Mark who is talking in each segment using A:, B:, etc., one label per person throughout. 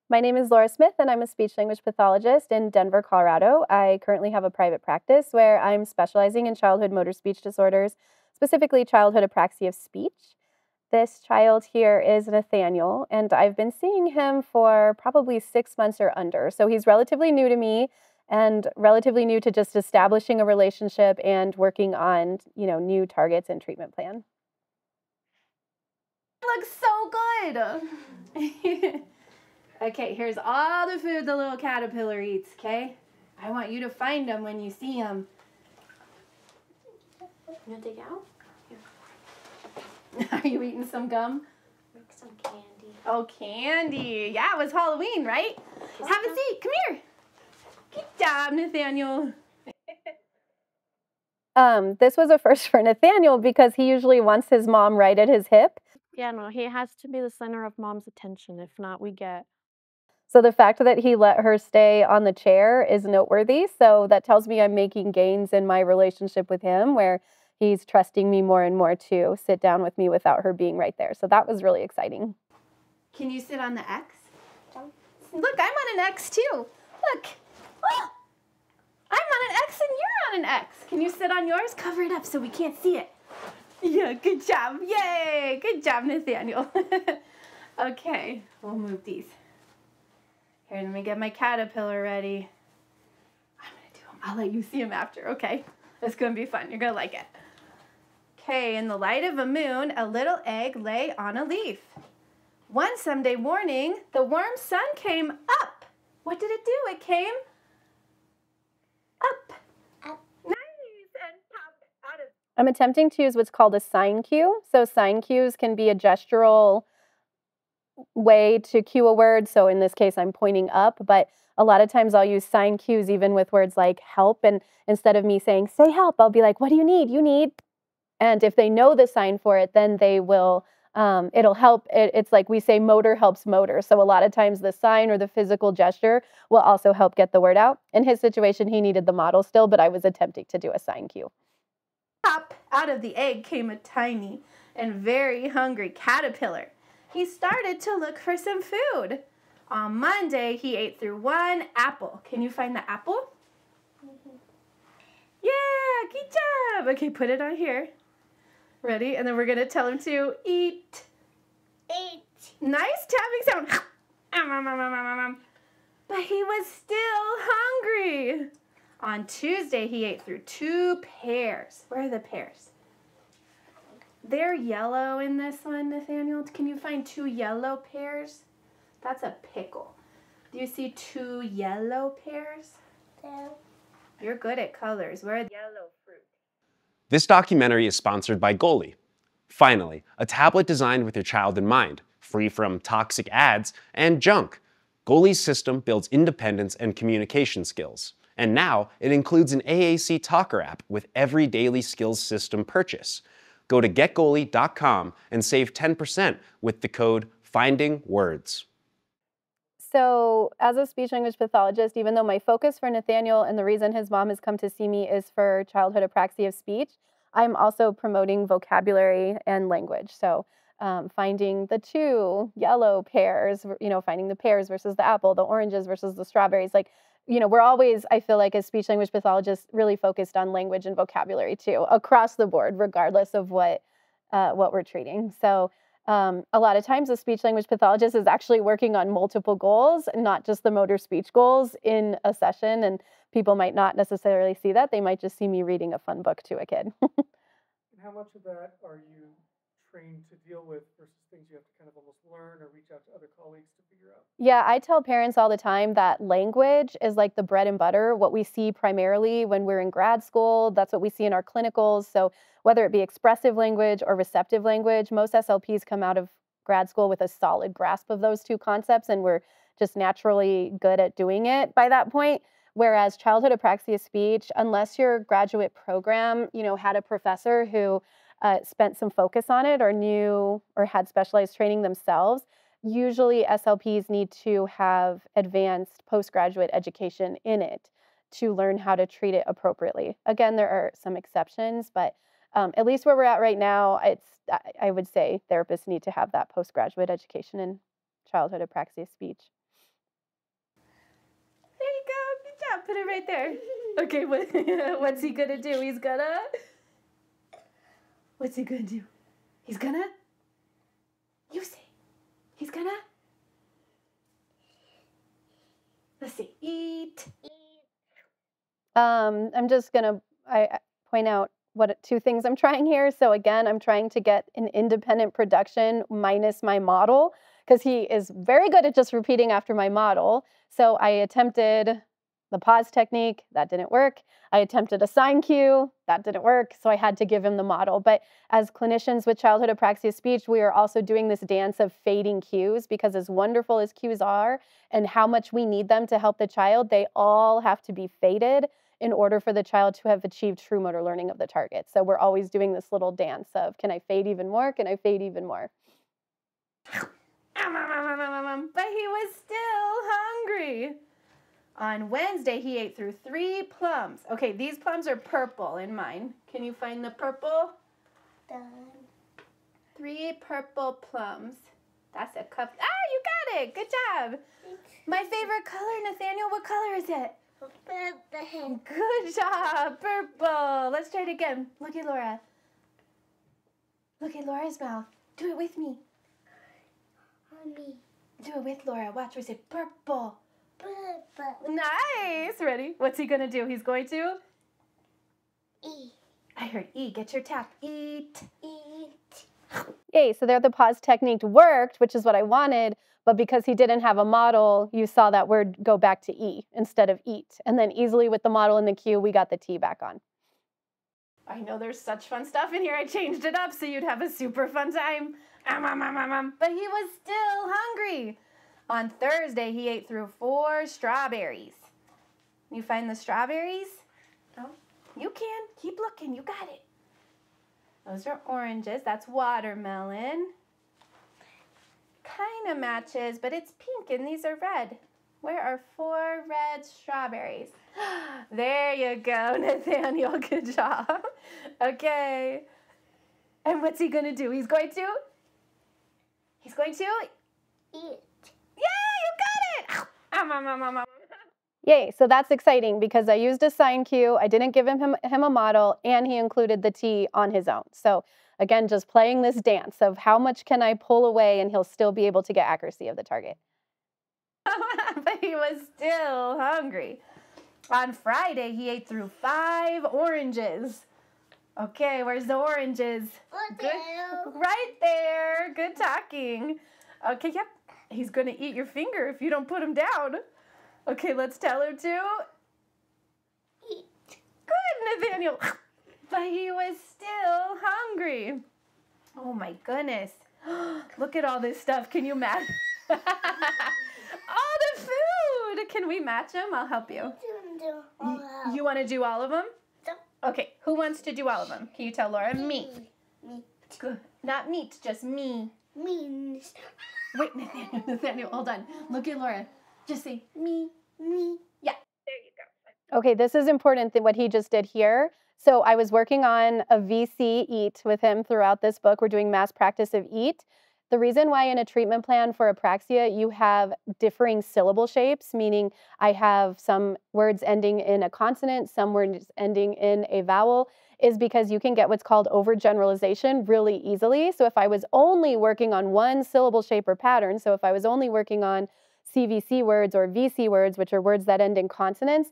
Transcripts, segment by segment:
A: My name is Laura Smith, and I'm a speech-language pathologist in Denver, Colorado. I currently have a private practice where I'm specializing in childhood motor speech disorders, specifically childhood apraxia of speech. This child here is Nathaniel, and I've been seeing him for probably 6 months or under. So he's relatively new to me and relatively new to just establishing a relationship and working on, new targets and treatment plan.
B: Looks so good. Okay, here's all the food the little caterpillar eats, okay? I want you to find them when you see them.
C: You want to take it out?
B: Are you eating some gum?
C: Make some candy.
B: Oh, candy. Yeah, it was Halloween, right? Have a seat. Come here. Good job, Nathaniel.
A: This was a first for Nathaniel because he usually wants his mom right at his hip.
C: Yeah, no, he has to be the center of mom's attention. If not, we get...
A: So the fact that he let her stay on the chair is noteworthy. So that tells me I'm making gains in my relationship with him, where he's trusting me more and more to sit down with me without her being right there. So that was really exciting.
B: Can you sit on the X? Look, I'm on an X too. Look. Oh, I'm on an X and you're on an X. Can you sit on yours? Cover it up so we can't see it. Yeah, good job. Yay. Good job, Nathaniel. Okay, we'll move these. Here, let me get my caterpillar ready. I'm going to do them. I'll let you see them after, okay? It's going to be fun. You're going to like it. Okay, in the light of a moon, a little egg lay on a leaf. One someday morning, the warm sun came up. What did it do? It came up.
C: Up.
B: Nice. And popped out of...
A: I'm attempting to use what's called a sign cue. So sign cues can be a gestural way to cue a word. So in this case, I'm pointing up, but a lot of times I'll use sign cues even with words like help. And instead of me saying, say help, I'll be like, what do you need? You need. And if they know the sign for it, then they will, it'll help. It's like we say motor helps motor. So a lot of times the sign or the physical gesture will also help get the word out. In his situation, he needed the model still, but I was attempting to do a sign cue.
B: Pop out of the egg came a tiny and very hungry caterpillar. He started to look for some food. On Monday, he ate through one apple. Can you find the apple? Yeah, good job. Okay, put it on here. Ready? And then we're going to tell him to eat.
C: Eat.
B: Nice tapping sound. But he was still hungry. On Tuesday, he ate through 2 pears. Where are the pears? They're yellow in this one, Nathaniel. Can you find 2 yellow pears? That's a pickle. Do you see 2 yellow pears?
C: No.
B: You're good at colors. Where are the yellow fruit?
D: This documentary is sponsored by Goli. Finally, a tablet designed with your child in mind, free from toxic ads and junk. Goli's system builds independence and communication skills. And now it includes an AAC Talker app with every daily skills system purchase. Go to getgoli.com and save 10% with the code FINDINGWORDS.
A: So as a speech-language pathologist, even though my focus for Nathaniel and the reason his mom has come to see me is for childhood apraxia of speech, I'm also promoting vocabulary and language. So finding the 2 yellow pears, finding the pears versus the apple, the oranges versus the strawberries. Like, we're always, I feel like as speech-language pathologists, really focused on language and vocabulary too, across the board, regardless of what we're treating. So a lot of times a speech-language pathologist is actually working on multiple goals, not just the motor speech goals in a session. And people might not necessarily see that. They might just see me reading a fun book to a kid.
E: And how much of that are you trained to deal with versus things you have to kind of almost learn or reach out to other colleagues to figure out?
A: Yeah, I tell parents all the time that language is like the bread and butter, what we see primarily when we're in grad school. That's what we see in our clinicals. So whether it be expressive language or receptive language, most SLPs come out of grad school with a solid grasp of those 2 concepts, and we're just naturally good at doing it by that point. Whereas childhood apraxia speech, unless your graduate program, had a professor who spent some focus on it or knew or had specialized training themselves, usually SLPs need to have advanced postgraduate education in it to learn how to treat it appropriately. Again, there are some exceptions, but at least where we're at right now, I would say therapists need to have that postgraduate education in childhood apraxia speech.
B: job. Put it right there. Okay, what's he gonna do? He's gonna... What's he gonna do? He's gonna... You say. He's gonna... Let's see. Eat.
A: I'm just gonna point out what 2 things I'm trying here. So again, I'm trying to get an independent production minus my model because he is very good at just repeating after my model. So I attempted the pause technique, that didn't work. I attempted a sign cue, that didn't work. So I had to give him the model. But as clinicians with childhood apraxia speech, we are also doing this dance of fading cues because as wonderful as cues are and how much we need them to help the child, they all have to be faded in order for the child to have achieved true motor learning of the target. So we're always doing this little dance of, can I fade even more? Can I fade even more?
B: But he was still hungry. On Wednesday, he ate through 3 plums. Okay, these plums are purple in mine. Can you find the purple?
F: Done.
B: 3 purple plums. That's a cup. Ah, you got it. Good job. My favorite color, Nathaniel. What color is it?
F: Purple.
B: Good job. Purple. Let's try it again. Look at Laura. Look at Laura's mouth. Do it with me.
F: Mommy.
B: Do it with Laura. Watch. We say purple.
F: Purple.
B: Nice. Ready? What's he going to do? He's going to?
F: Eat.
B: I heard E. Get your tap. Eat.
F: Eat.
A: Yay, so there the pause technique worked, which is what I wanted, but because he didn't have a model, you saw that word go back to E instead of eat. And then easily with the model and the cue, we got the T back on.
B: I know there's such fun stuff in here. I changed it up so you'd have a super fun time. But he was still hungry. On Thursday, he ate through 4 strawberries. You find the strawberries? Oh, you can. Keep looking. You got it. Those are oranges. That's watermelon. Kind of matches, but it's pink and these are red. Where are 4 red strawberries? There you go, Nathaniel. Good job. Okay. And what's he going to do? He's going to?
F: Eat.
B: Yeah, you got it.
A: Yay, so that's exciting because I used a sign cue, I didn't give him a model, and he included the T on his own. So again, just playing this dance of how much can I pull away and he'll still be able to get accuracy of the target.
B: But he was still hungry. On Friday, he ate through 5 oranges. Okay, where's the oranges? Good. Right there. Good talking. Okay, yep. He's going to eat your finger if you don't put him down. Okay, let's tell him to.
F: Eat.
B: Good, Nathaniel. But he was still hungry. Oh my goodness. Look at all this stuff. Can you match? All the food. Can we match them? I'll help you. You want to do all of them? Okay, who wants to do all of them? Can you tell Laura? Me.
F: Me.
B: Good. Not meat, just me.
F: Means.
B: Wait, Nathaniel, hold on. Look at Laura. Just say me.
F: Me.
B: Yeah. There you go.
A: Okay, this is important what he just did here. So I was working on a VC EAT with him throughout this book. We're doing mass practice of EAT. The reason why in a treatment plan for apraxia, you have differing syllable shapes, meaning I have some words ending in a consonant, some words ending in a vowel, is because you can get what's called overgeneralization really easily. So if I was only working on one syllable shape or pattern, so if I was only working on CVC words or VC words, which are words that end in consonants,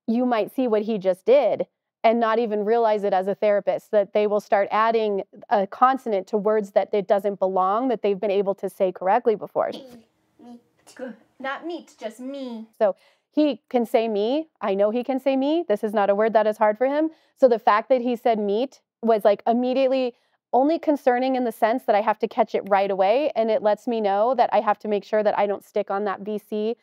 A: you might see what he just did and not even realize it as a therapist, that they will start adding a consonant to words that it doesn't belong, that they've been able to say correctly before.
F: Me.
B: Good. Not meat, just me.
A: So he can say me. I know he can say me. This is not a word that is hard for him. So the fact that he said meat was like immediately only concerning in the sense that I have to catch it right away. And it lets me know that I have to make sure that I don't stick on that VC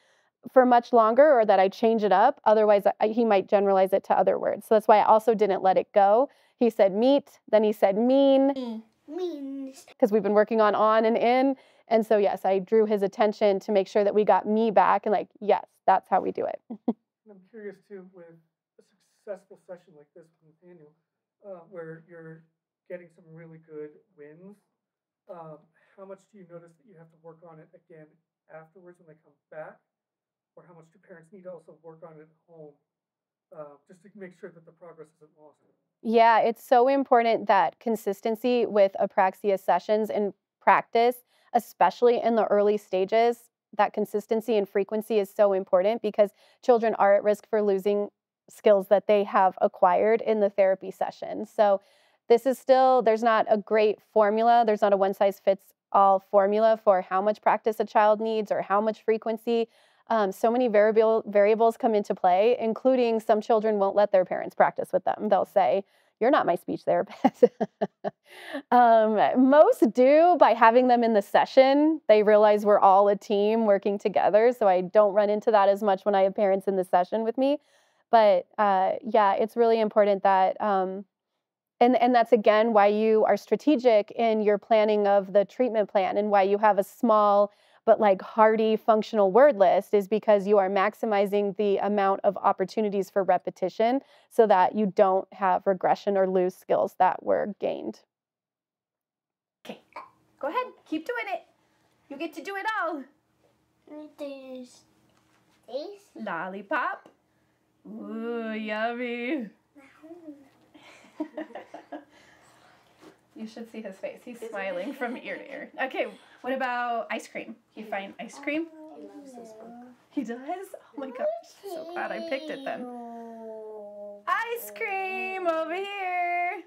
A: for much longer or that I change it up. Otherwise, he might generalize it to other words. So that's why I also didn't let it go. He said meat, then he said mean.
F: Means.
A: Because we've been working on and in. And so, yes, I drew his attention to make sure that we got me back and like, yes, that's how we do it.
E: I'm curious too, with a successful session like this with Nathaniel, where you're getting some really good wins, how much do you notice that you have to work on it again afterwards when they come back? or how much do parents need to also work on it at home, just to make sure that the progress isn't lost?
A: Yeah, it's so important that consistency with Apraxia sessions and practice, especially in the early stages, that consistency and frequency is so important because children are at risk for losing skills that they have acquired in the therapy session. So, this is still, there's not a great formula, there's not a one size fits all formula for how much practice a child needs or how much frequency. So many variables come into play, including some children won't let their parents practice with them. They'll say, "You're not my speech therapist." Most do by having them in the session. They realize we're all a team working together. So I don't run into that as much when I have parents in the session with me. But yeah, it's really important that, and that's again why you are strategic in your planning of the treatment plan and why you have a small but like hearty functional word list is because you are maximizing the amount of opportunities for repetition so that you don't have regression or lose skills that were gained.
B: Okay, go ahead. Keep doing it. You get to do it all.
F: This.
B: Lollipop. Ooh, yummy. You should see his face. He's smiling from ear to ear. Okay, what about ice cream? You find ice cream? He does? Oh my gosh, so glad I picked it then. Ice cream over here.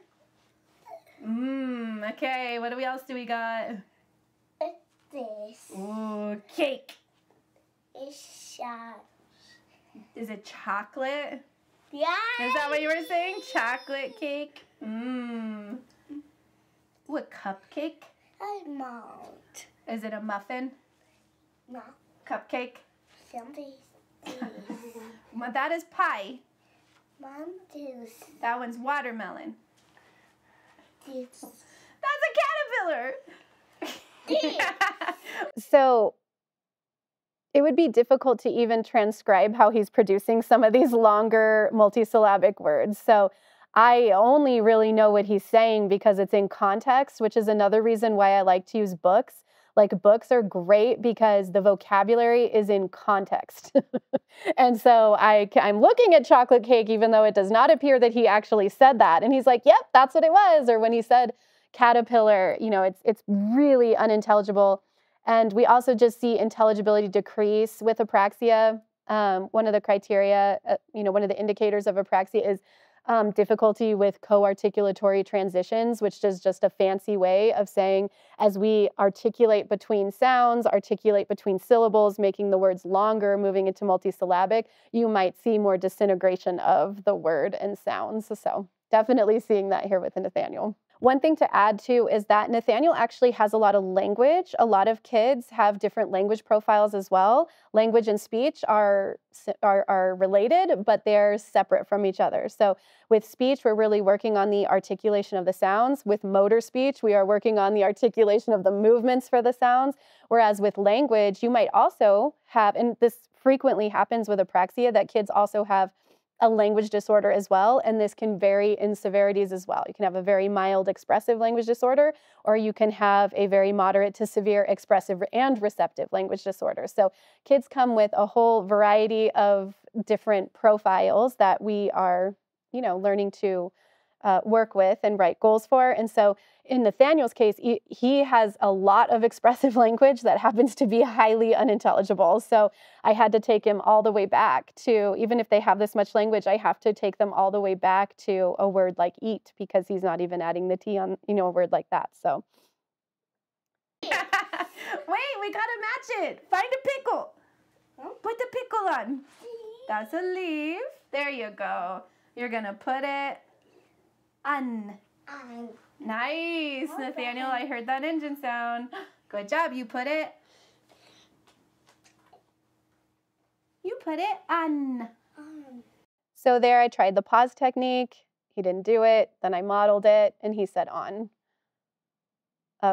B: Okay, what else do we got?
F: This.
B: Ooh, cake.
F: It's
B: Is it chocolate?
F: yeah.
B: Is that what you were saying? Chocolate cake? Ooh, a cupcake?
F: Mount.
B: Is it a muffin?
F: No.
B: Cupcake?
F: Something.
B: Well, that is pie.
F: Mom, this.
B: That one's watermelon.
F: This.
B: That's a caterpillar.
A: So it would be difficult to even transcribe how he's producing some of these longer multisyllabic words. So I only really know what he's saying because it's in context, which is another reason why I like to use books. Like books are great because the vocabulary is in context. And so I'm looking at chocolate cake, even though it does not appear that he actually said that. And he's like, yep, that's what it was. Or when he said caterpillar, it's really unintelligible. And we also just see intelligibility decrease with apraxia. One of the criteria, one of the indicators of apraxia is difficulty with co-articulatory transitions, which is just a fancy way of saying as we articulate between sounds, articulate between syllables, making the words longer, moving into multisyllabic, you might see more disintegration of the word and sounds. So definitely seeing that here with Nathaniel. One thing to add too is that Nathaniel actually has a lot of language. A lot of kids have different language profiles as well. Language and speech are related, but they're separate from each other. So with speech, we're really working on the articulation of the sounds. With motor speech, we are working on the articulation of the movements for the sounds. Whereas with language, you might also have, and this frequently happens with apraxia, that kids also have a language disorder as well, and this can vary in severities as well. You can have a very mild expressive language disorder, or you can have a very moderate to severe expressive and receptive language disorder. So kids come with a whole variety of different profiles that we are, learning to work with and write goals for. And so in Nathaniel's case, he has a lot of expressive language that happens to be highly unintelligible. So I had to take him all the way back to, even if they have this much language, I have to take them all the way back to a word like eat because he's not even adding the T on, a word like that. So.
B: Wait, we gotta match it. Find a pickle. Put the pickle on. That's a leaf. There you go. You're gonna put it on. Nice, Nathaniel. I heard that engine sound. Good job. You put it on.
A: So there I tried the pause technique. He didn't do it. Then I modeled it and he said on.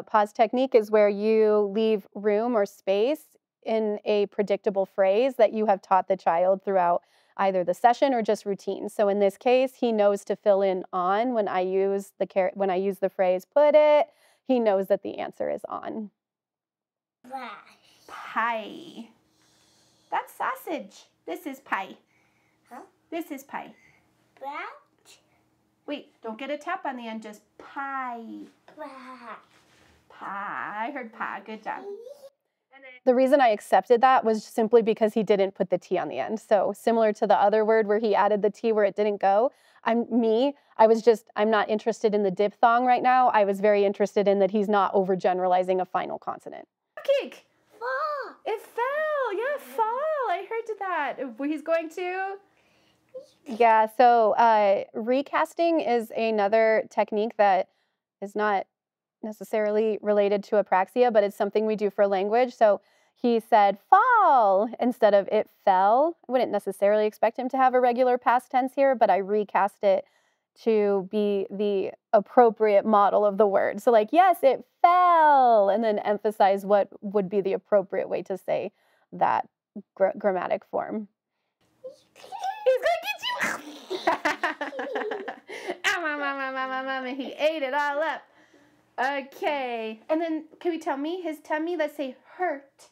A: Pause technique is where you leave room or space in a predictable phrase that you have taught the child throughout either the session or just routine. So in this case, he knows to fill in on when I use the phrase put it, he knows that the answer is on.
B: Pie. That's sausage. sausage. This is pie.
F: Huh?
B: This is pie.
F: Brat.
B: Wait, don't get a tap on the end, just pie.
F: Brat.
B: Pie. I heard pie. Good job.
A: The reason I accepted that was simply because he didn't put the T on the end. So similar to the other word where he added the T where it didn't go, I'm not interested in the diphthong right now. I was very interested in that he's not overgeneralizing a final consonant.
B: Cake.
F: Fall.
B: It fell. Yeah, fall. I heard that. He's going to.
A: Yeah, so recasting is another technique that is not necessarily related to apraxia, but it's something we do for language. So he said fall instead of it fell. I wouldn't necessarily expect him to have a regular past tense here, but I recast it to be the appropriate model of the word. So like, yes, it fell, and then emphasize what would be the appropriate way to say that grammatic form.
B: He's going to get you. He ate it all up. Okay. And then, can we tell me his tummy? Let's say hurt.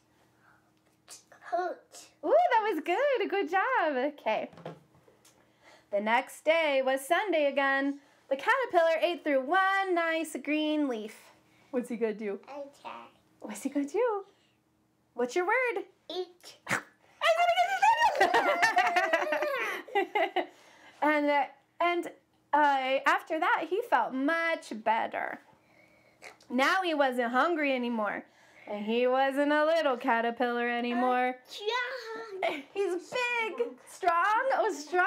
F: Hurt.
B: Ooh, that was good. Good job. Okay. The next day was Sunday again. The caterpillar ate through one nice green leaf. What's he going to do?
F: Okay.
B: What's he going to do? What's your word?
F: Eat.
B: and after that, he felt much better. Now he wasn't hungry anymore. And he wasn't a little caterpillar anymore. He's big, strong. Oh, strong.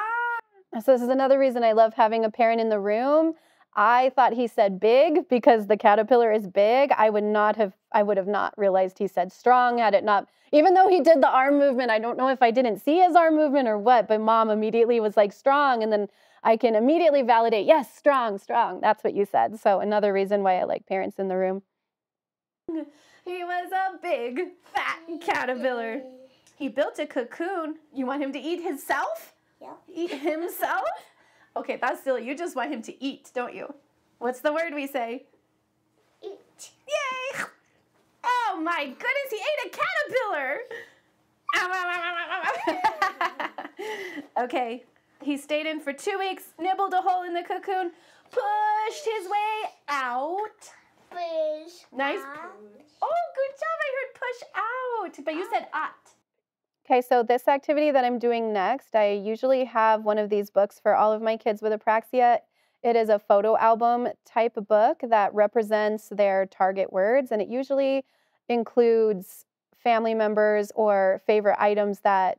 A: So this is another reason I love having a parent in the room. I thought he said big because the caterpillar is big. I would have not realized he said strong had it not, even though he did the arm movement. I don't know if I didn't see his arm movement or what, but mom immediately was like strong. And then I can immediately validate, yes, strong, strong. That's what you said. So another reason why I like parents in the room.
B: He was a big, fat caterpillar. He built a cocoon. You want him to eat himself?
F: Yeah.
B: Eat himself? Okay, that's silly. You just want him to eat, don't you? What's the word we say?
F: Eat.
B: Yay! Oh my goodness, he ate a caterpillar! Okay, he stayed in for 2 weeks, nibbled a hole in the cocoon, pushed his way out.
F: Fish.
B: Nice. Oh, good job. I heard push out, but you said ought.
A: Okay, so this activity that I'm doing next, I usually have one of these books for all of my kids with apraxia. It is a photo album type book that represents their target words, and it usually includes family members or favorite items that,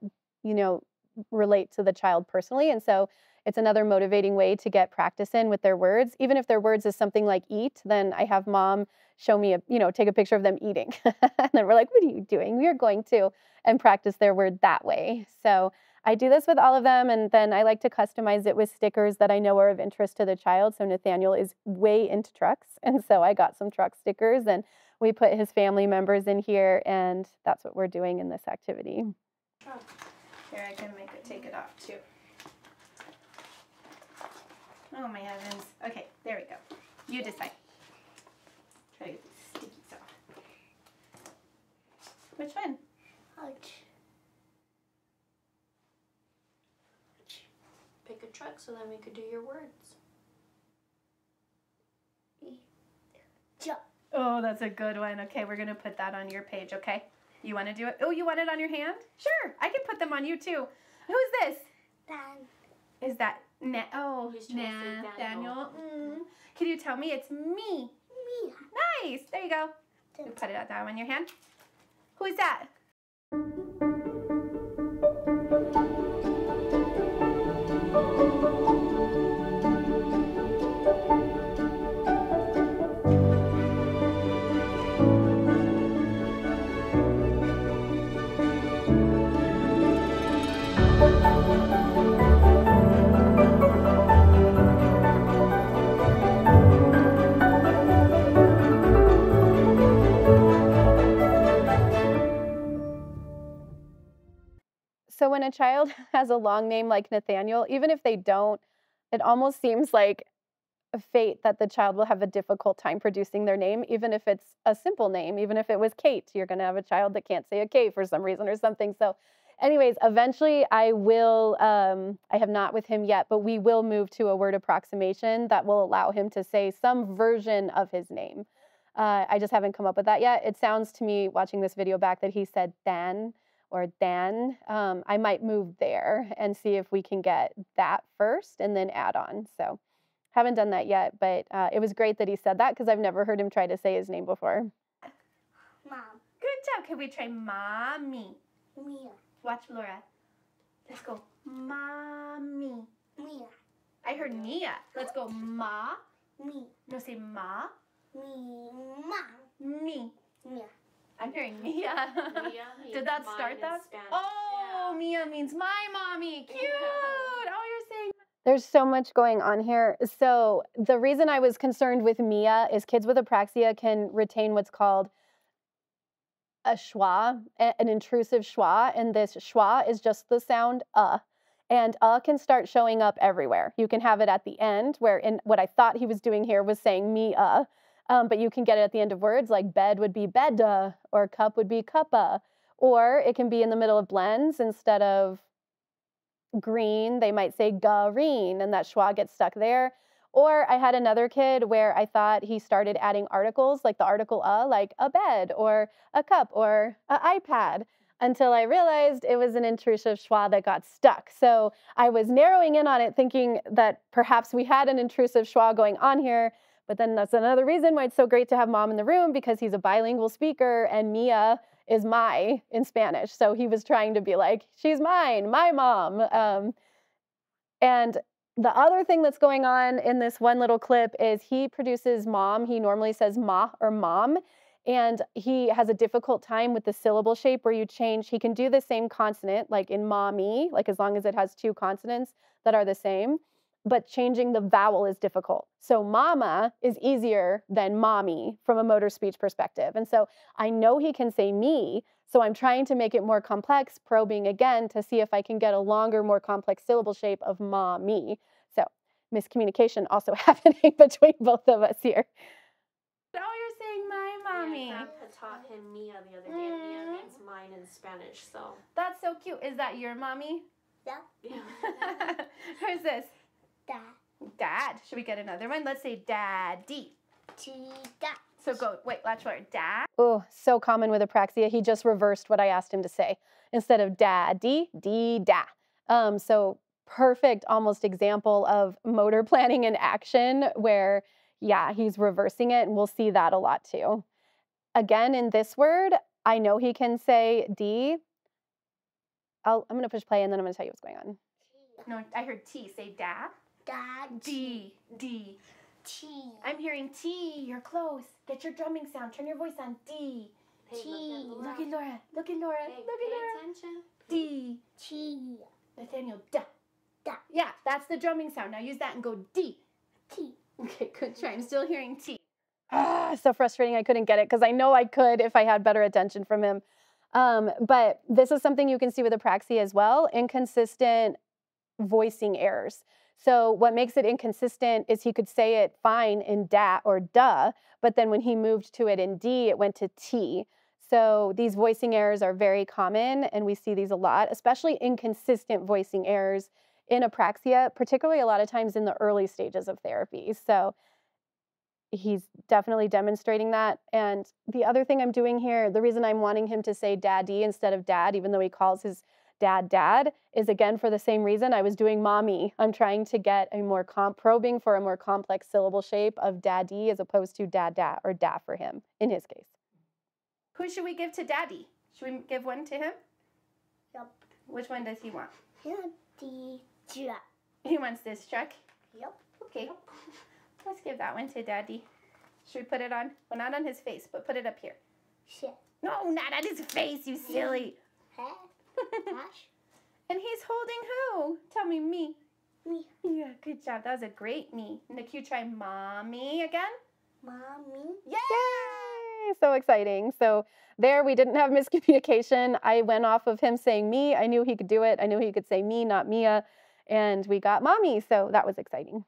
A: relate to the child personally. And so it's another motivating way to get practice in with their words. Even if their words is something like eat, then I have mom show me, take a picture of them eating. And then we're like, what are you doing? We are going to, and practice their word that way. So I do this with all of them, and then I like to customize it with stickers that I know are of interest to the child. So Nathaniel is way into trucks, and so I got some truck stickers, and we put his family members in here, and that's what we're doing in this activity.
B: Here, I can take it off too. Oh my heavens. Okay, there we go. You decide. Try to get these stickies off. Which one?
F: Ouch.
C: Pick a truck so then we could do your words.
F: Jump.
B: Oh, that's a good one. Okay, we're going to put that on your page, okay? You want to do it? Oh, you want it on your hand? Sure, I can put them on you too. Who's this?
F: Dan.
B: Is that Oh,
C: He's trying to say
B: Daniel. Can you tell me it's me?
F: Me.
B: Nice. There you go. You put it down on your hand. Who is that?
A: So when a child has a long name like Nathaniel, even if they don't, it almost seems like a fate that the child will have a difficult time producing their name, even if it's a simple name. Even if it was Kate, you're going to have a child that can't say a K for some reason or something. So anyways, eventually I will, I have not with him yet, but we will move to a word approximation that will allow him to say some version of his name. I just haven't come up with that yet. It sounds to me, watching this video back, that he said Dan or Dan. I might move there and see if we can get that first and then add on. So haven't done that yet, but it was great that he said that because I've never heard him try to say his name before.
F: Mom.
B: Good job. Can we try mommy?
F: Mia.
B: Watch Laura. Let's go. Mommy.
F: Mia.
B: I heard Mia. Let's go. Ma.
F: Me.
B: No, say ma.
F: Me. Mom.
B: Me.
F: Mia.
B: I'm hearing Mia. Did that start that?
C: Spanish.
B: Oh, Mia means my mommy. Cute. Oh, you're saying.
A: There's so much going on here. So the reason I was concerned with Mia is kids with apraxia can retain what's called a schwa, an intrusive schwa, and this schwa is just the sound and can start showing up everywhere. You can have it at the end, where in what I thought he was doing here was saying me but you can get it at the end of words, like bed would be bedda, or cup would be cuppa, or it can be in the middle of blends. Instead of green, they might say green, and that schwa gets stuck there. Or I had another kid where I thought he started adding articles, like the article like a bed or a cup or an iPad, until I realized it was an intrusive schwa that got stuck. So I was narrowing in on it, thinking that perhaps we had an intrusive schwa going on here, but then that's another reason why it's so great to have Mom in the room, because he's a bilingual speaker and Mia is my in Spanish. So he was trying to be like, she's mine, my mom. And the other thing that's going on in this one little clip is he produces mom. He normally says ma or mom, and he has a difficult time with the syllable shape where you change. He can do the same consonant, like in mommy, like as long as it has two consonants that are the same, but changing the vowel is difficult. So mama is easier than mommy from a motor speech perspective. And so I know he can say me, so I'm trying to make it more complex, probing again to see if I can get a longer, more complex syllable shape of mommy. So miscommunication also happening between both of us here.
B: Oh, you're saying my mommy.
C: Yeah, Grandpa taught him Mia the other day. Mia means mine in Spanish, so.
B: That's so cute. Is that your mommy?
F: Yeah.
B: Who's this?
F: Dad.
B: Dad. Should we get another one? Let's say daddy.
F: Tita.
B: So go, wait, watch for dad.
A: Oh, so common with apraxia. He just reversed what I asked him to say. Instead of daddy, da. So perfect almost example of motor planning in action where, yeah, he's reversing it, and we'll see that a lot too. Again, in this word, I know he can say D. I'm going to push play and then I'm going to tell you what's going on.
B: No, I heard T. Say da.
F: Dad.
B: D. D.
F: T.
B: I'm hearing T. You're close. Get your drumming sound. Turn your voice on. D.
C: Hey,
F: T.
C: look
B: Look at Laura. Look at Laura.
C: Hey,
B: Look
C: pay
B: at Laura.
C: attention.
B: D.
F: T.
B: Nathaniel, da.
F: Da.
B: Yeah, that's the drumming sound. Now use that and go D.
F: T.
B: Okay, good try. I'm still hearing T.
A: So frustrating I couldn't get it, because I know I could if I had better attention from him. But this is something you can see with apraxia as well, inconsistent voicing errors. So what makes it inconsistent is he could say it fine in da or duh, but then when he moved to it in D, it went to T. So these voicing errors are very common, and we see these a lot, especially inconsistent voicing errors in apraxia, particularly a lot of times in the early stages of therapy. So he's definitely demonstrating that. And the other thing I'm doing here, the reason I'm wanting him to say daddy instead of dad, even though he calls his dad, is again for the same reason I was doing mommy. I'm trying to get a more probing for a more complex syllable shape of daddy as opposed to da or da for him in his case.
B: Who should we give to daddy? Should we give one to him?
F: Yep.
B: Which one does he want?
F: Teacher.
B: He wants this truck.
F: Yep.
B: Okay. Let's give that one to daddy. Should we put it on? Well, not on his face, but put it up here.
F: Shit.
B: No, not on his face, you silly.
F: Hash.
B: And he's holding who? Tell me, me.
F: Me.
B: Yeah, good job. That was a great me. Nick, you try mommy again?
F: Mommy.
B: Yay!
A: Yay! So exciting. So there we didn't have miscommunication. I went off of him saying me. I knew he could do it. I knew he could say me, not Mia. And we got mommy. So that was exciting.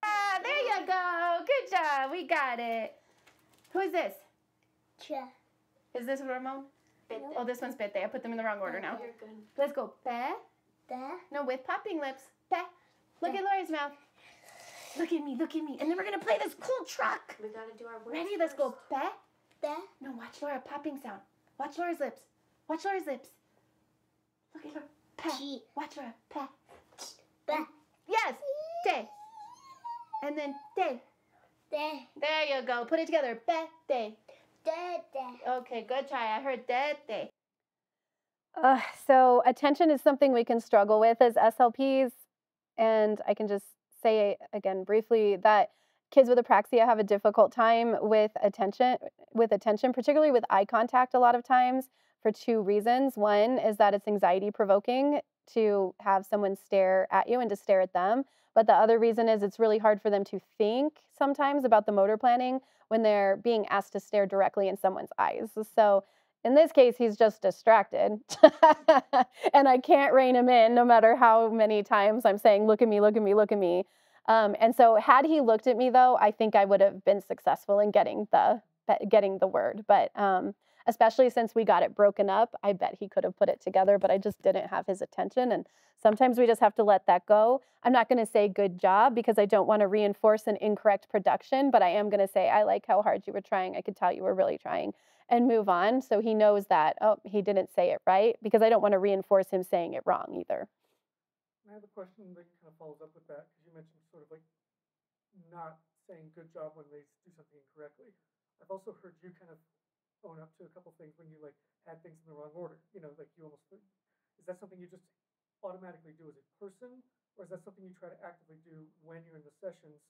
B: Ah, there you go. Good job. We got it. Who is this?
F: Cha.
B: Is this Ramon? Oh, this one's bete. I put them in the wrong order now.
C: You're good.
B: Let's go. Pe.
F: There.
B: No, with popping lips. Pe. Look at Laura's mouth. Look at me, look at me. And then we're going to play this cool truck.
C: We gotta do our words
B: Ready? Let's go. Pe.
F: There.
B: No, watch Laura. Popping sound. Watch Laura's lips. Watch Laura's lips. Look at Laura. Pe.
F: Chi.
B: Watch Laura. Pe.
F: There.
B: Yes. Te. And then te.
F: There.
B: There you go. Put it together. Pe. Te.
F: There.
B: Okay, good try. I heard te. Te.
A: So attention is something we can struggle with as SLPs. And I can just say again briefly that kids with apraxia have a difficult time with attention, particularly with eye contact a lot of times for two reasons. One is that it's anxiety provoking to have someone stare at you and to stare at them. But the other reason is it's really hard for them to think sometimes about the motor planning when they're being asked to stare directly in someone's eyes. So in this case, he's just distracted. And I can't rein him in no matter how many times I'm saying, look at me, look at me, look at me. And so had he looked at me, though, I think I would have been successful in getting the word. But especially since we got it broken up, I bet he could have put it together, but I just didn't have his attention. And sometimes we just have to let that go. I'm not going to say good job because I don't want to reinforce an incorrect production, but I am going to say I like how hard you were trying. I could tell you were really trying. And move on so he knows that, oh, he didn't say it right, because I don't want to reinforce him saying it wrong either.
E: I have a question that kind of follows up with that, because you mentioned sort of like not saying good job when they do something incorrectly. I've also heard you kind of own up to a couple things when you like had things in the wrong order. You know, like you almost, is that something you just automatically do as a person, or is that something you try to actively do when you're in the sessions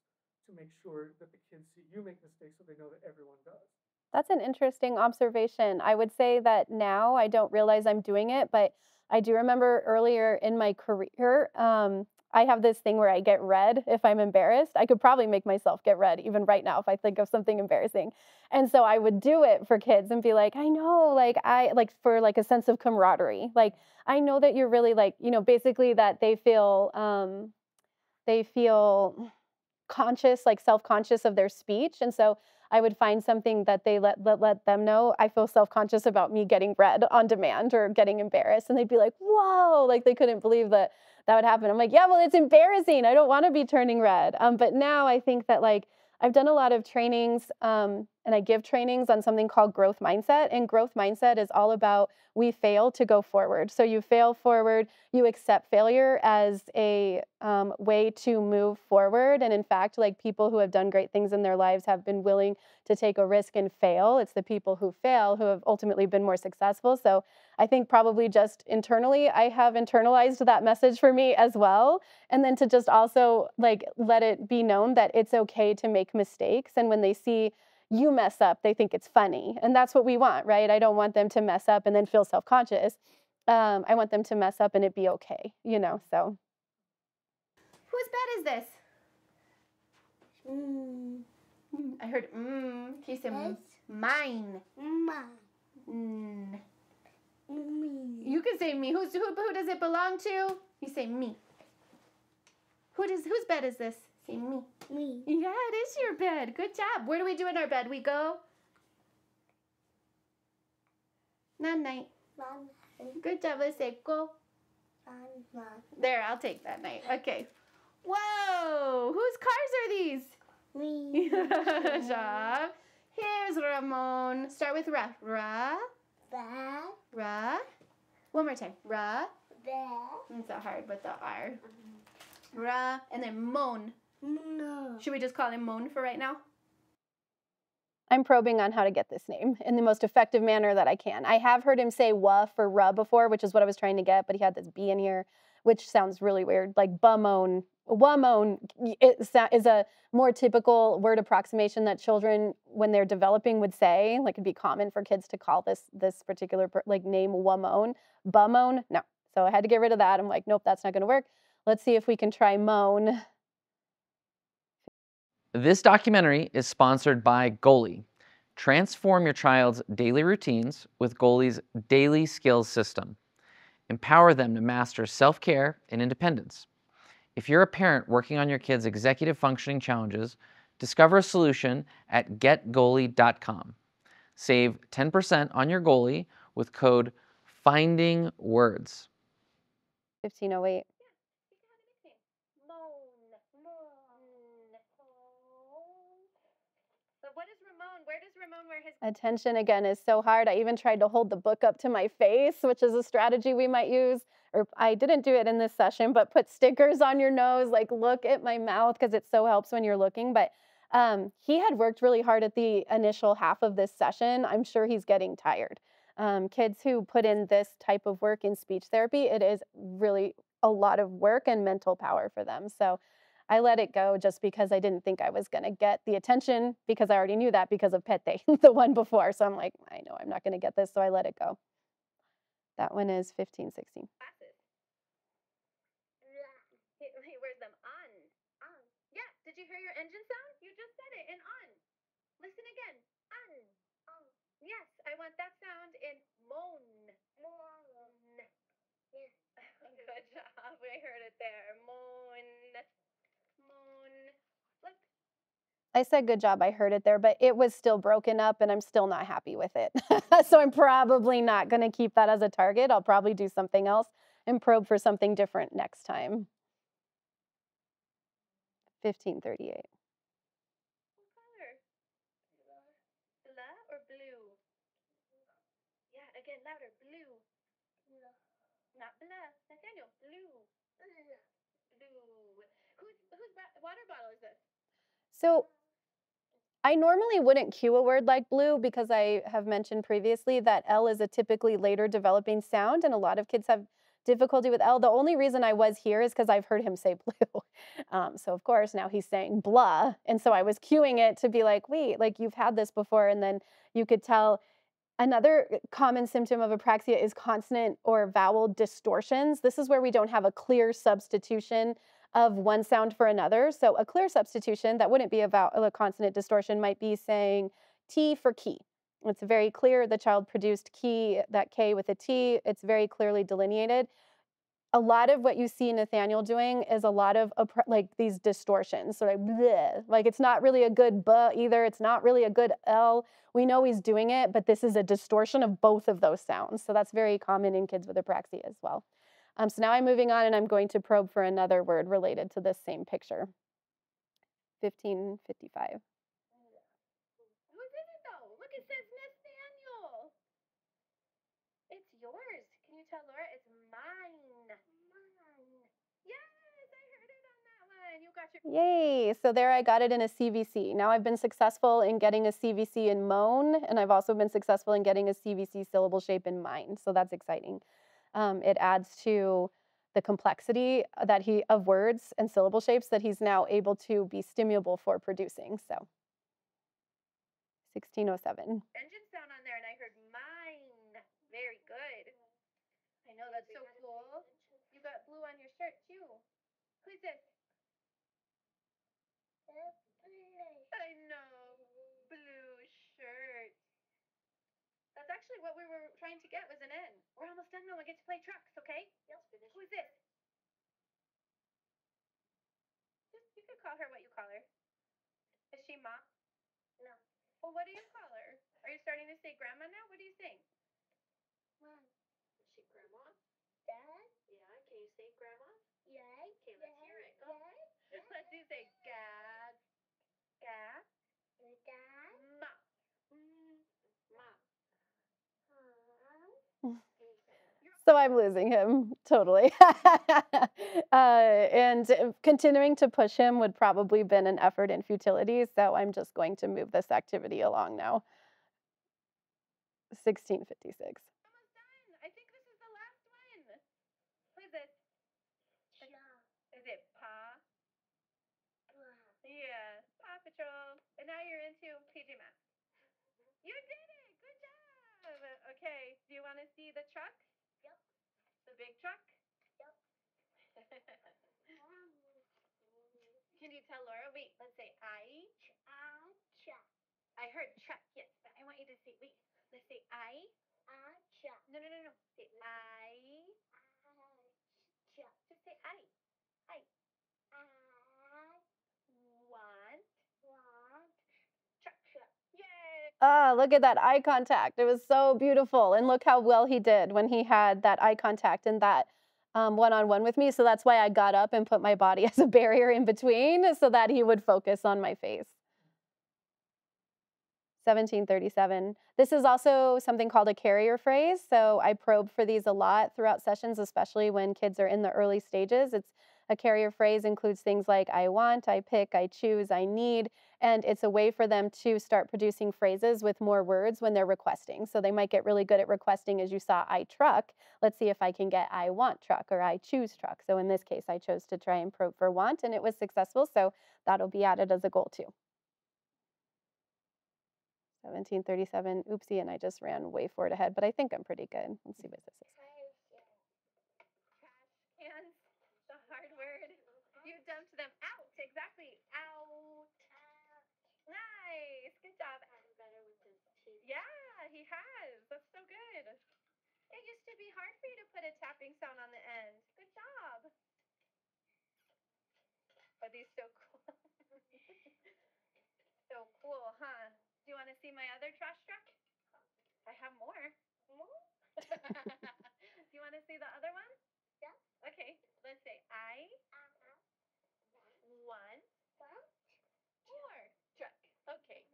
E: to make sure that the kids see you make mistakes so they know that everyone does?
A: That's an interesting observation. I would say that now I don't realize I'm doing it, but I do remember earlier in my career, I have this thing where I get red if I'm embarrassed. I could probably make myself get red even right now if I think of something embarrassing. And so I would do it for kids and be like, I know, for like a sense of camaraderie. Like, I know that you're really like, basically that they feel conscious, like self-conscious of their speech. And so I would find something that they let them know I feel self-conscious about me getting red on demand or getting embarrassed. And they'd be like, whoa, like they couldn't believe that would happen. I'm like, yeah, well, it's embarrassing. I don't want to be turning red. But now I think that like I've done a lot of trainings and I give trainings on something called growth mindset. And growth mindset is all about we fail to go forward. So you fail forward, you accept failure as a way to move forward. And in fact, like people who have done great things in their lives have been willing to take a risk and fail. It's the people who fail who have ultimately been more successful. So I think probably just internally, I have internalized that message for me as well. And then to just also like let it be known that it's okay to make mistakes. And when they see you mess up, they think it's funny. And that's what we want, right? I don't want them to mess up and then feel self-conscious. I want them to mess up and it be okay, so.
B: Whose bed is this?
F: Mm.
B: I heard Can you say
F: Yes.
B: mine?
F: Ma.
B: Mm.
F: Me.
B: You can say me. Who does it belong to? You say me. Whose bed is this? Say me.
F: Me.
B: Yeah, it is your bed. Good job. Where do we do in our bed? We go night night.
F: Mom.
B: Good job. Let's say go.
F: Mom.
B: There, I'll take that night. Okay. Whoa! Whose cars are these?
F: Me.
B: Good job. Here's Ramon. Start with ra. Ra.
F: That.
B: Ra. One more time. Ra.
F: That.
B: It's so hard with the R. Ra. And then Mon.
F: No.
B: Should we just call him Mon for right now?
A: I'm probing on how to get this name in the most effective manner that I can. I have heard him say "wa" for "ruh" before, which is what I was trying to get, but he had this B in here, which sounds really weird, like bumone. Wamone is a more typical word approximation that children, when they're developing, would say. Like it'd be common for kids to call this particular name Wamone. Bumone, no. So I had to get rid of that. I'm like, nope, that's not going to work. Let's see if we can try moan.
G: This documentary is sponsored by Goalie. Transform your child's daily routines with Goalie's daily skills system. Empower them to master self-care and independence. If you're a parent working on your kids' executive functioning challenges, discover a solution at getgoalie.com. Save 10% on your Goalie with code Finding Words.
A: 1508.
B: So what is Ramon? Where does Ramon wear his
A: Attention again is so hard. I even tried to hold the book up to my face, which is a strategy we might use. Or I didn't do it in this session, but put stickers on your nose, like look at my mouth because it so helps when you're looking. But he had worked really hard at the initial half of this session. I'm sure he's getting tired. Kids who put in this type of work in speech therapy, it is really a lot of work and mental power for them. So I let it go just because I didn't think I was going to get the attention because I already knew that because of Pete, the one before. So I'm like, I know I'm not going to get this, so I let it go. That one is 1516.
B: glasses? He wears them on. On. Yeah. Did you hear your engine sound? You just said it in on. Listen again. On. On. Yes, I want that sound in moan. Moan. Yes. Good job. I heard it there. Moan. Moan. Look.
A: I said good job, I heard it there, but it was still broken up and I'm still not happy with it. So I'm probably not going to keep that as a target. I'll probably do something else and probe for something different next time. 1538.
B: What color? Blah or blue? Yeah, again, louder. Blue. Not blah. Nathaniel, blue. Blue. Whose water bottle is this?
A: So I normally wouldn't cue a word like blue because I have mentioned previously that L is a typically later developing sound, and a lot of kids have difficulty with L. The only reason I was here is because I've heard him say blue. So of course now he's saying blah, and so I was cueing it to be like, wait, like you've had this before, and then you could tell. Another common symptom of apraxia is consonant or vowel distortions. This is where we don't have a clear substitution of one sound for another. So a clear substitution that wouldn't be a consonant distortion might be saying T for key. It's very clear the child produced key, that K with a T. It's very clearly delineated. A lot of what you see Nathaniel doing is a lot of like these distortions. So like, bleh. Like it's not really a good B either. It's not really a good L. We know he's doing it, but this is a distortion of both of those sounds. So that's very common in kids with apraxia as well. So now I'm moving on and I'm going to probe for another word related to this same picture. 1555.
B: Who's in it though? Look, it says Nathaniel. It's yours. Can you tell Laura it's mine? Mine. Yes, I heard it on that one. You got your.
A: Yay! So there I got it in a CVC. Now I've been successful in getting a CVC in moan, and I've also been successful in getting a CVC syllable shape in mind. So that's exciting. It adds to the complexity of words and syllable shapes that he's now able to be stimulable for producing. So 1607.
B: Engine sound on there, and I heard mine. Very good. I know that's so cool. You got blue on your shirt too. Who's this? I know. Blue shirt. That's actually what we were trying to get was an N. We're almost done now. We get to play trucks, okay? Yep. Who's this? You could call her what you call her. Is she Ma? No. Well, what do you call her? Are you starting to say grandma now? What do you think? Mom. Is she grandma? Dad? Yeah. Can you say grandma? Yeah. Okay, let's hear it. Go. Let's do say Gad. Gad. Dad. Ma. Ma.
A: So I'm losing him totally. And continuing to push him would probably been an effort in futility. So I'm just going to move this activity along now. 1656.
B: Almost done. I think this is the last one. What is it? Is it Pa? Yeah, Paw Patrol. And now you're into PJ Masks. You did it. Good job. Okay. Do you want to see the truck? Yep. The big truck? Yep. Can you tell Laura? Wait, let's say I. Truck. I heard truck, yes, but I want you to say, wait, let's say I. Truck. No. Say I. Truck. Just say I. I. Want. Truck. Yay!
A: Ah, look at that eye contact. It was so beautiful. And look how well he did when he had that eye contact and that one-on-one with me. So that's why I got up and put my body as a barrier in between so that he would focus on my face. 1737. This is also something called a carrier phrase. So I probe for these a lot throughout sessions, especially when kids are in the early stages. It's a carrier phrase includes things like I want, I pick, I choose, I need, and it's a way for them to start producing phrases with more words when they're requesting. So they might get really good at requesting, as you saw, I truck. Let's see if I can get I want truck or I choose truck. So in this case, I chose to try and probe for want, and it was successful. So that'll be added as a goal too. 1737. Oopsie, and I just ran way forward ahead, but I think I'm pretty good. Let's see what this is.
B: Trash cans, the hard word. You dumped them out. Exactly. Out. Nice. Good job. Yeah, he has. That's so good. It used to be hard for you to put a tapping sound on the end. Good job. Are these so cool? So cool, huh? Do you want to see my other trash truck? I have more. Do you want to see the other one? Yeah. Okay, let's say I want more truck. Okay.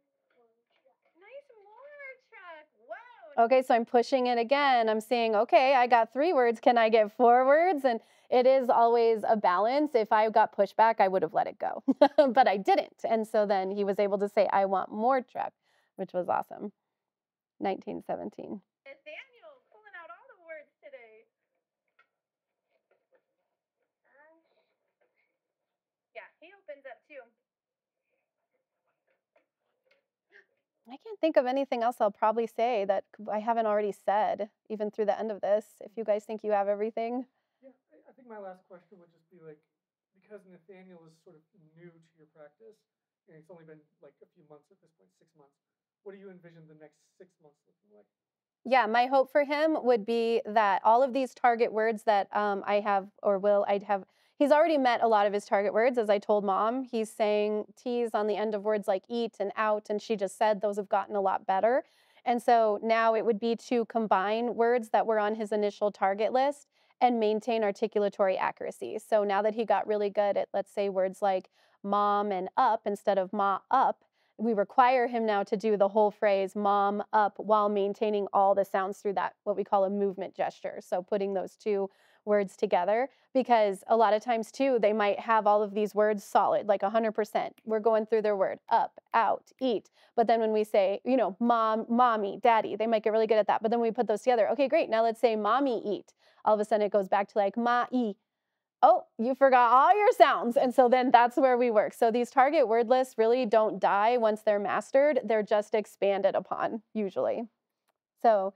B: Nice, more truck. Whoa.
A: Okay, so I'm pushing it again. I'm saying, okay, I got 3 words. Can I get 4 words? And it is always a balance. If I got pushback, I would have let it go, but I didn't. And so then he was able to say, I want more truck, which was awesome. 1917.
B: Nathaniel pulling out all the words today. Yeah, he opens up too.
A: I can't think of anything else I'll probably say that I haven't already said, even through the end of this. If you guys think you have everything.
E: Yeah, I think my last question would just be like, because Nathaniel is sort of new to your practice, and it's only been like a few months at this point, 6 months. What do you envision the next 6 months looking like?
A: Yeah, my hope for him would be that all of these target words that I have or I'd have, he's already met a lot of his target words. As I told Mom, he's saying T's on the end of words like eat and out, and she just said those have gotten a lot better. And so now it would be to combine words that were on his initial target list and maintain articulatory accuracy. So now that he got really good at, let's say, words like mom and up instead of ma up, we require him now to do the whole phrase mom up while maintaining all the sounds through that, what we call a movement gesture. So putting those 2 words together, because a lot of times too, they might have all of these words solid, like 100%. We're going through their word up, out, eat. But then when we say, you know, mom, mommy, daddy, they might get really good at that. But then we put those together. Okay, great. Now let's say mommy eat. All of a sudden it goes back to like ma-e. Oh, you forgot all your sounds. And so then that's where we work. So these target word lists really don't die once they're mastered. They're just expanded upon, usually. So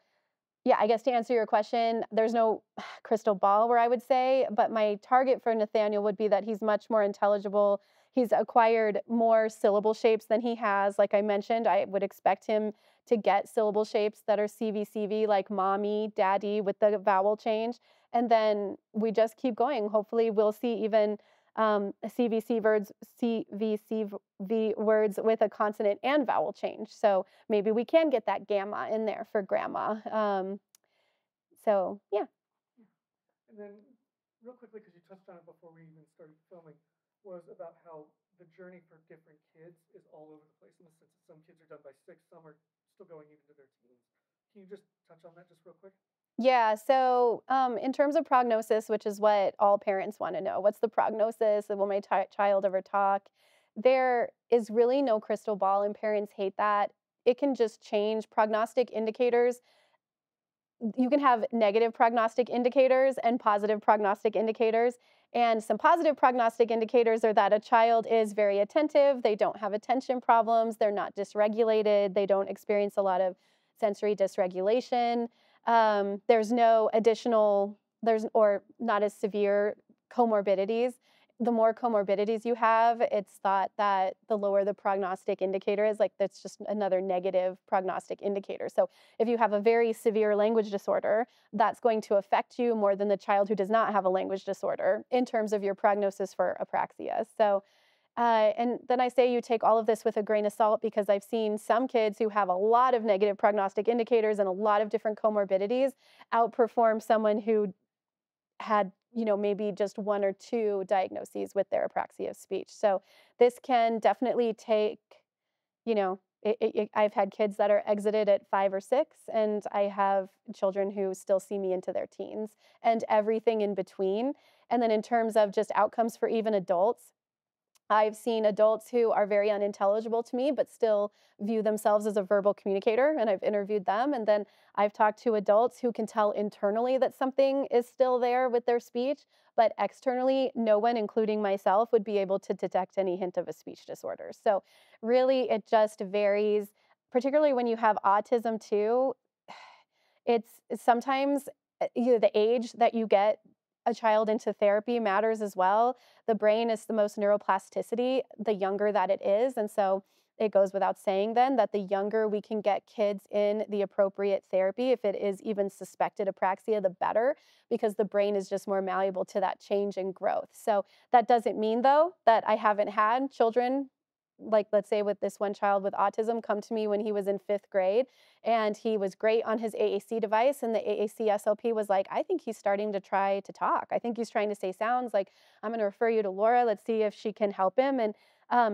A: yeah, I guess to answer your question, there's no crystal ball where I would say, but my target for Nathaniel would be that he's much more intelligible. He's acquired more syllable shapes than he has. Like I mentioned, I would expect him to get syllable shapes that are CV, like mommy, daddy with the vowel change. And then we just keep going. Hopefully we'll see even CVC words with a consonant and vowel change. So maybe we can get that gamma in there for grandma. So yeah.
E: And then, real quickly, because you touched on it before we even started filming, was about how the journey for different kids is all over the place in the sense that some kids are done by 6, some are still going even to their teens. Can you just touch on that just real quick?
A: Yeah, so in terms of prognosis, which is what all parents want to know, what's the prognosis? Will my child ever talk? There is really no crystal ball, and parents hate that. It can just change. Prognostic indicators, you can have negative prognostic indicators and positive prognostic indicators. And some positive prognostic indicators are that a child is very attentive, they don't have attention problems, they're not dysregulated, they don't experience a lot of sensory dysregulation. There's no additional, or not as severe comorbidities. The more comorbidities you have, it's thought that the lower the prognostic indicator is, like that's just another negative prognostic indicator. So if you have a very severe language disorder, that's going to affect you more than the child who does not have a language disorder in terms of your prognosis for apraxia. So And then I say you take all of this with a grain of salt because I've seen some kids who have a lot of negative prognostic indicators and a lot of different comorbidities outperform someone who had, maybe just one or two diagnoses with their apraxia of speech. So this can definitely take, I've had kids that are exited at 5 or 6, and I have children who still see me into their teens and everything in between. And then in terms of just outcomes for even adults, I've seen adults who are very unintelligible to me, but still view themselves as a verbal communicator, and I've interviewed them. And then I've talked to adults who can tell internally that something is still there with their speech, but externally, no one, including myself, would be able to detect any hint of a speech disorder. So really, it just varies, particularly when you have autism too. It's sometimes the age that you get a child into therapy matters as well. The brain is the most neuroplasticity the younger that it is. And so it goes without saying then that the younger we can get kids in the appropriate therapy, if it is even suspected apraxia, the better, because the brain is just more malleable to that change and growth. So that doesn't mean, though, that I haven't had children, like let's say with this one child with autism, come to me when he was in 5th grade, and he was great on his AAC device, and the AAC SLP was like, I think he's starting to try to talk. I think he's trying to say sounds. Like, I'm going to refer you to Laura. Let's see if she can help him. And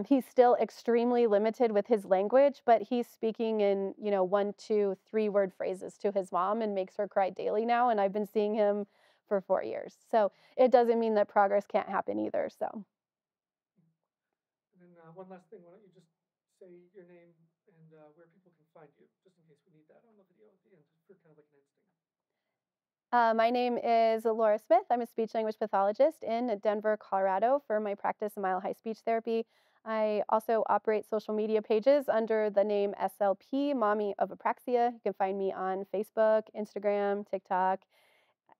A: he's still extremely limited with his language, but he's speaking in 1, 2, 3 word phrases to his mom and makes her cry daily now. And I've been seeing him for 4 years. So it doesn't mean that progress can't happen either. So.
E: And then one last thing, why don't you just say your name and where people can find you, just in case we need that on the video at the end for kind of like an end sting.
A: My name is Laura Smith. I'm a speech language pathologist in Denver, Colorado for my practice of Mile High Speech Therapy. I also operate social media pages under the name SLP, Mommy of Apraxia. You can find me on Facebook, Instagram, TikTok,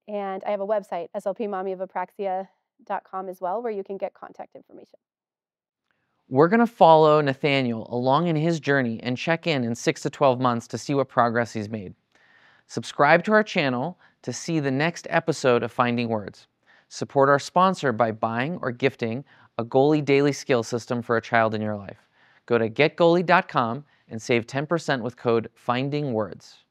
A: and I have a website, slpmommyofapraxia.com as well, where you can get contact information.
G: We're going to follow Nathaniel along in his journey and check in 6 to 12 months to see what progress he's made. Subscribe to our channel to see the next episode of Finding Words. Support our sponsor by buying or gifting a Goalie daily skill system for a child in your life. Go to getgoalie.com and save 10% with code FINDINGWORDS.